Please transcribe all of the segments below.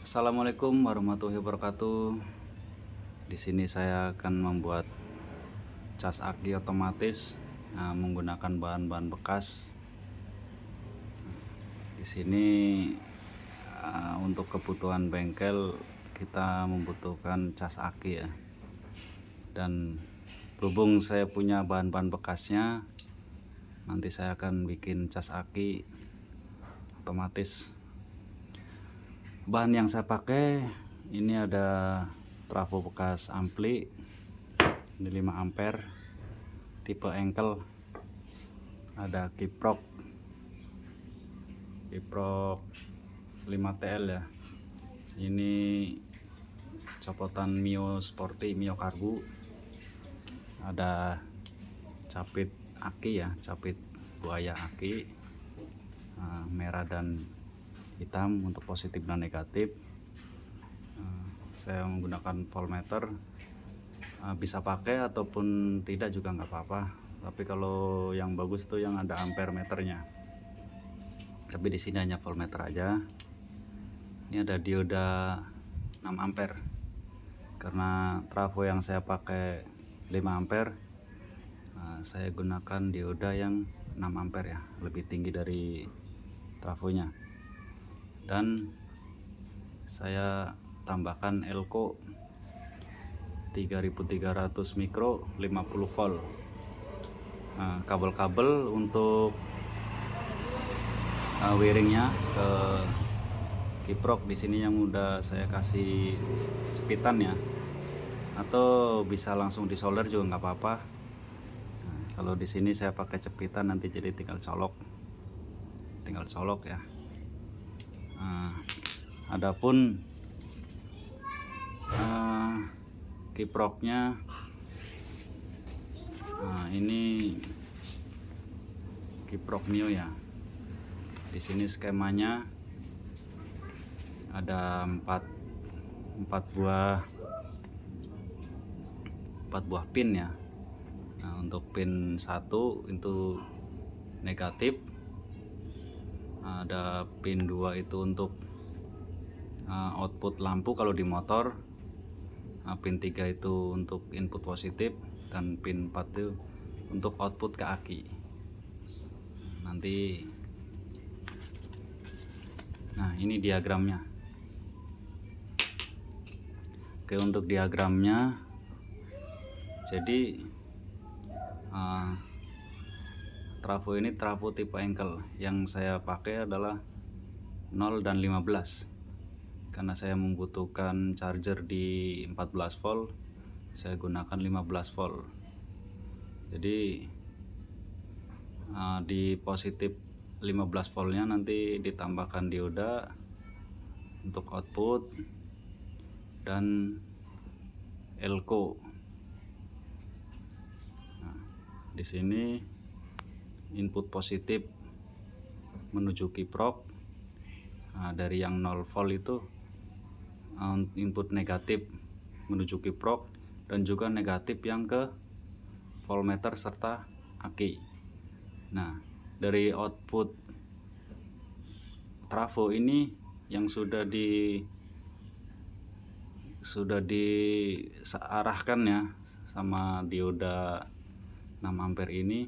Assalamualaikum warahmatullahi wabarakatuh. Di sini saya akan membuat cas aki otomatis menggunakan bahan-bahan bekas. Di sini untuk kebutuhan bengkel kita membutuhkan cas aki ya. Dan berhubung saya punya bahan-bahan bekasnya, nanti saya akan bikin cas aki otomatis. Bahan yang saya pakai ini ada trafo bekas ampli, ini 5 ampere tipe engkel, ada kiprok 5TL ya, ini copotan Mio Sporty, Mio Karbu, ada capit aki ya, capit buaya aki, merah dan hitam untuk positif dan negatif. Saya menggunakan voltmeter, bisa pakai ataupun tidak juga nggak apa-apa, tapi kalau yang bagus tuh yang ada ampere meternya, tapi di sini hanya voltmeter aja. Ini ada dioda 6 ampere karena trafo yang saya pakai 5 ampere, saya gunakan dioda yang 6 ampere ya, lebih tinggi dari trafonya. Dan saya tambahkan elko 3300 mikro 50 volt. Kabel-kabel untuk wiringnya ke kiprok di sini yang udah saya kasih cepitan ya, atau bisa langsung disolder juga nggak apa-apa. Kalau di sini saya pakai cepitan, nanti jadi tinggal colok ya. Adapun kiproknya, ini kiprok Mio ya. Di sini skemanya ada 4 buah pin ya. Nah, untuk pin 1 itu negatif, ada pin 2 itu untuk output lampu kalau di motor, pin 3 itu untuk input positif, dan pin 4 itu untuk output ke aki. Nanti ini diagramnya. Oke, untuk diagramnya, jadi trafo ini trafo tipe engkel. Yang saya pakai adalah 0 dan 15 karena saya membutuhkan charger di 14 volt, saya gunakan 15 volt. Jadi di positif 15 voltnya nanti ditambahkan dioda untuk output dan elko. Di sini input positif menuju kiprok, dari yang 0 volt itu input negatif menuju kiprok, dan juga negatif yang ke voltmeter serta aki. Nah, dari output trafo ini yang sudah diarahkan ya sama dioda 6 ampere ini,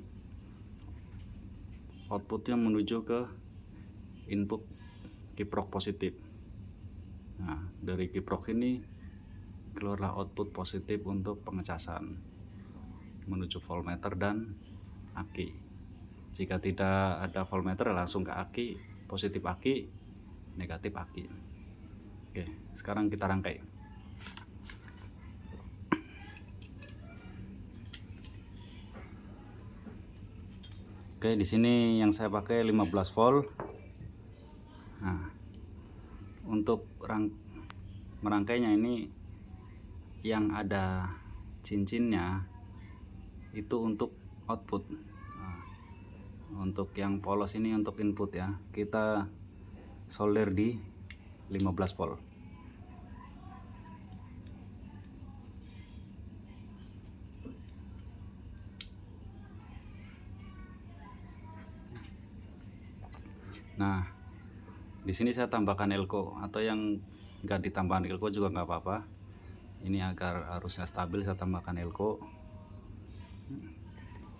outputnya menuju ke input kiprok positif. Nah, dari kiprok ini keluarlah output positif untuk pengecasan menuju voltmeter dan aki. Jika tidak ada voltmeter, langsung ke aki, positif aki, negatif aki. Oke, sekarang kita rangkai. Oke, di sini yang saya pakai 15 volt. Nah, untuk merangkainya ini yang ada cincinnya itu untuk output. Untuk yang polos ini untuk input ya. Kita solder di 15 volt. Nah, di sini saya tambahkan elko, atau yang nggak ditambahkan elko juga nggak apa-apa. Ini agar arusnya stabil saya tambahkan elko.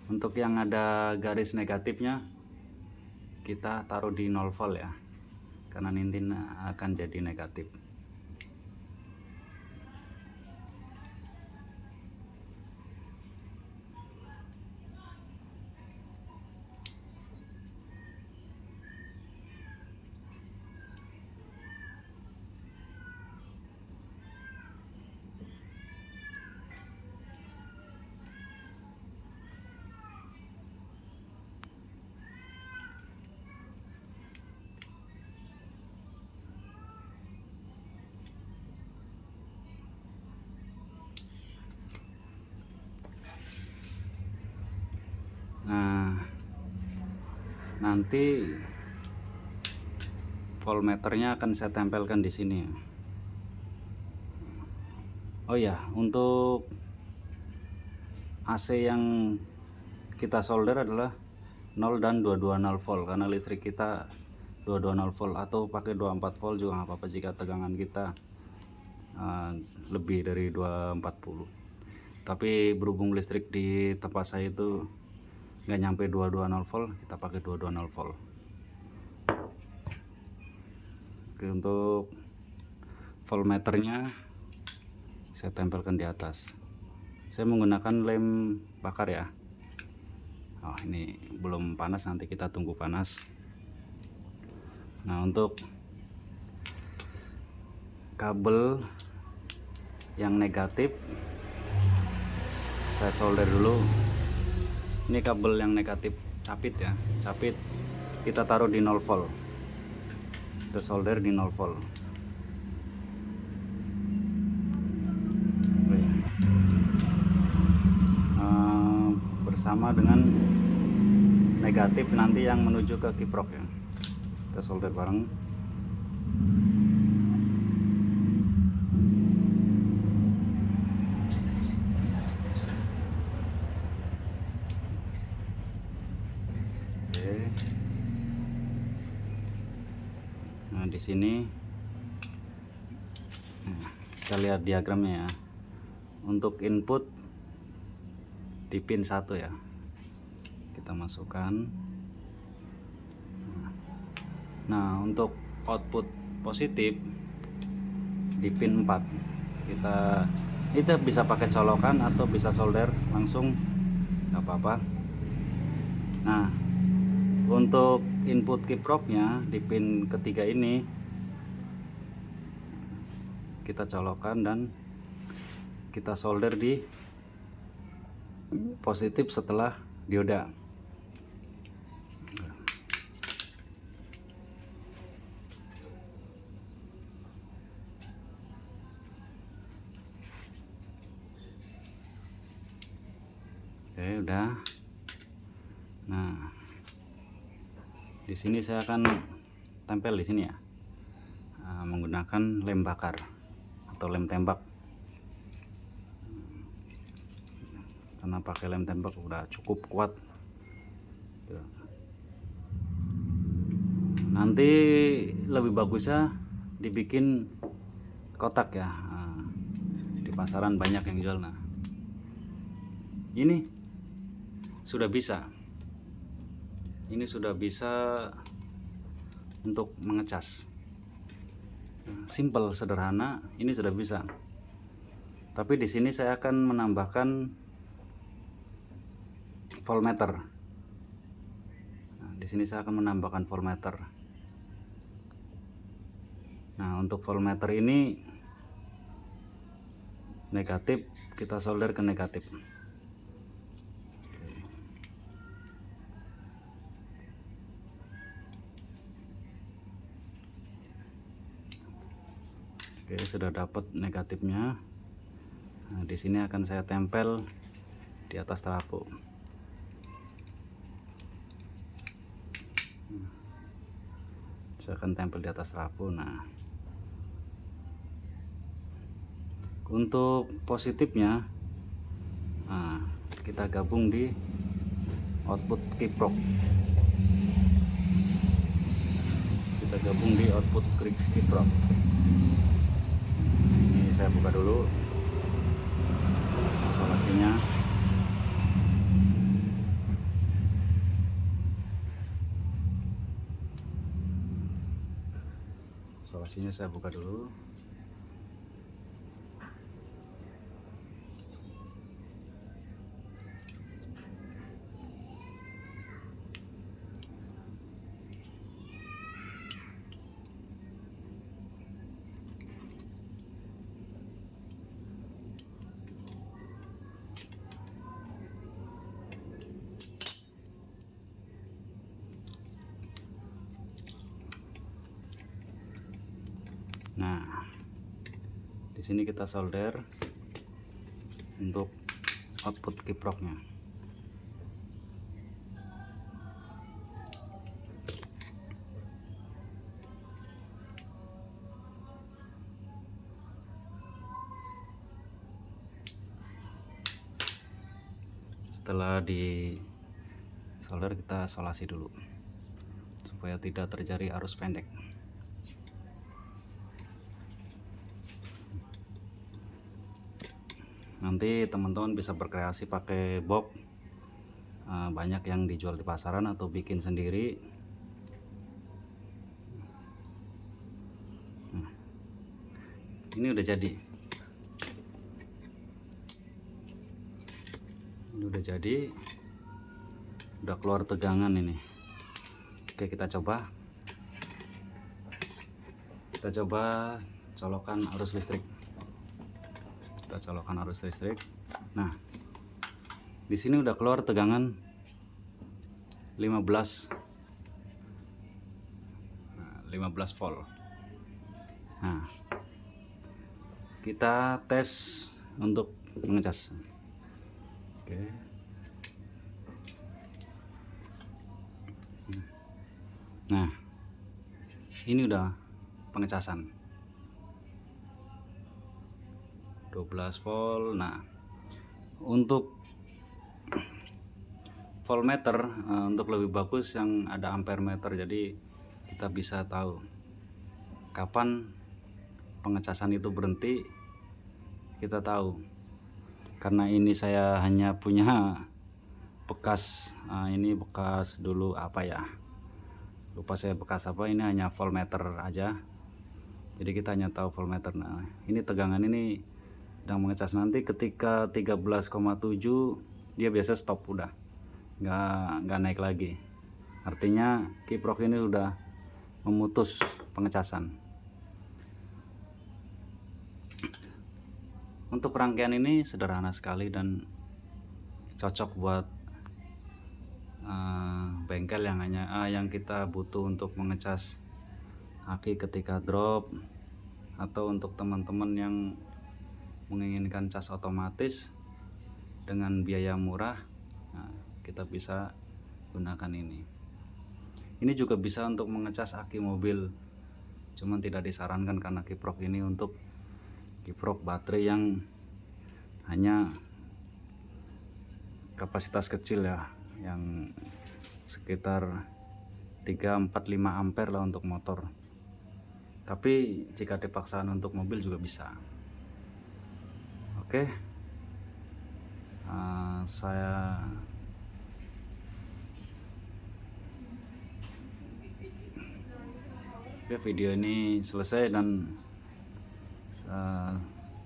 Untuk yang ada garis negatifnya kita taruh di 0 volt ya, karena nanti akan jadi negatif. Nah, nanti voltmeternya akan saya tempelkan di sini. Oh ya, untuk AC yang kita solder adalah 0 dan 220 volt, karena listrik kita 220 volt, atau pakai 24 volt juga nggak apa-apa jika tegangan kita lebih dari 240. Tapi berhubung listrik di tempat saya itu nggak nyampe 220 volt, kita pakai 220 volt. Oke, untuk voltmeternya saya tempelkan di atas. Saya menggunakan lem bakar ya. Oh, ini belum panas, nanti kita tunggu panas. Nah, untuk kabel yang negatif saya solder dulu. Ini kabel yang negatif capit ya, capit kita taruh di 0 volt, kita solder di 0 volt. Bersama dengan negatif nanti yang menuju ke kiprok ya, kita solder bareng. Nah, di sini kita lihat diagramnya ya. Untuk input di pin 1 ya, kita masukkan. Nah, untuk output positif di pin 4 kita bisa pakai colokan atau bisa solder langsung, nggak apa-apa. Nah, untuk input kiproknya di pin ketiga ini kita colokan dan kita solder di positif setelah dioda. Oke, udah. Nah, di sini saya akan tempel di sini ya, menggunakan lem bakar atau lem tembak. Karena pakai lem tembak udah cukup kuat. Tuh. Nanti lebih bagusnya dibikin kotak ya. Di pasaran banyak yang jual. Nah, ini sudah bisa. Ini sudah bisa untuk mengecas. Simple, sederhana. Ini sudah bisa. Tapi di sini saya akan menambahkan voltmeter. Nah, di sini saya akan menambahkan voltmeter. Nah, untuk voltmeter ini negatif, kita solder ke negatif. Oke, sudah dapat negatifnya. Nah, di sini akan saya tempel di atas trafo. Saya akan tempel di atas trafo. Nah, untuk positifnya, nah, kita gabung di output kiprok. Kita gabung di output kiprok. saya buka dulu isolasinya. Isolasinya saya buka dulu. Nah, di sini kita solder untuk output kiproknya. Setelah di solder, kita isolasi dulu supaya tidak terjadi arus pendek. Nanti teman-teman bisa berkreasi pakai box, banyak yang dijual di pasaran atau bikin sendiri. Nah, ini udah jadi. Ini udah jadi, udah keluar tegangan ini. Oke, kita coba colokan arus listrik. Kita colokan arus listrik. Nah, di sini udah keluar tegangan 15 volt. Nah, kita tes untuk mengecas. Oke. Nah, ini udah pengecasan 12 volt. Nah, untuk voltmeter, untuk lebih bagus yang ada ampere meter, jadi kita bisa tahu kapan pengecasan itu berhenti. Kita tahu, karena ini saya hanya punya bekas, ini bekas dulu apa ya, lupa saya bekas apa, ini hanya voltmeter aja, jadi kita hanya tahu voltmeter. Nah, ini tegangan ini sedang mengecas. Nanti ketika 13,7 dia biasa stop, udah nggak naik lagi, artinya kiprok ini udah memutus pengecasan. Untuk rangkaian ini sederhana sekali dan cocok buat bengkel yang kita butuh untuk mengecas aki ketika drop, atau untuk teman-teman yang menginginkan cas otomatis dengan biaya murah. Nah, kita bisa gunakan ini. Ini juga bisa untuk mengecas aki mobil, cuman tidak disarankan karena kiprok ini untuk kiprok baterai yang hanya kapasitas kecil ya, yang sekitar 3, 4, 5 ampere lah untuk motor. Tapi jika dipaksaan untuk mobil juga bisa. Oke, video ini selesai dan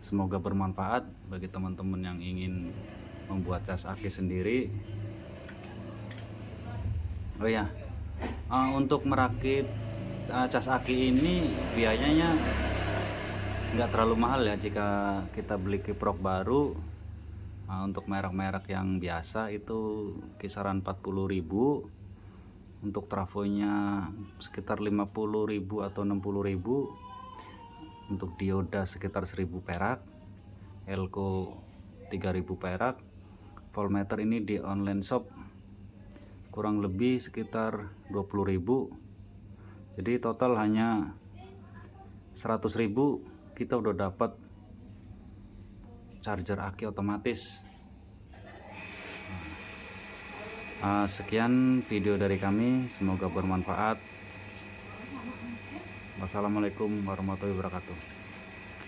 semoga bermanfaat bagi teman-teman yang ingin membuat cas aki sendiri. Oh ya, untuk merakit cas aki ini biayanya nggak terlalu mahal ya. Jika kita beli kiprok baru, untuk merek-merek yang biasa itu kisaran 40.000, untuk trafonya sekitar 50.000 atau 60.000, untuk dioda sekitar 1.000 perak, elko 3.000 perak. Voltmeter ini di online shop kurang lebih sekitar 20.000, jadi total hanya 100.000 kita udah dapat charger aki otomatis. Sekian video dari kami, semoga bermanfaat. Wassalamualaikum warahmatullahi wabarakatuh.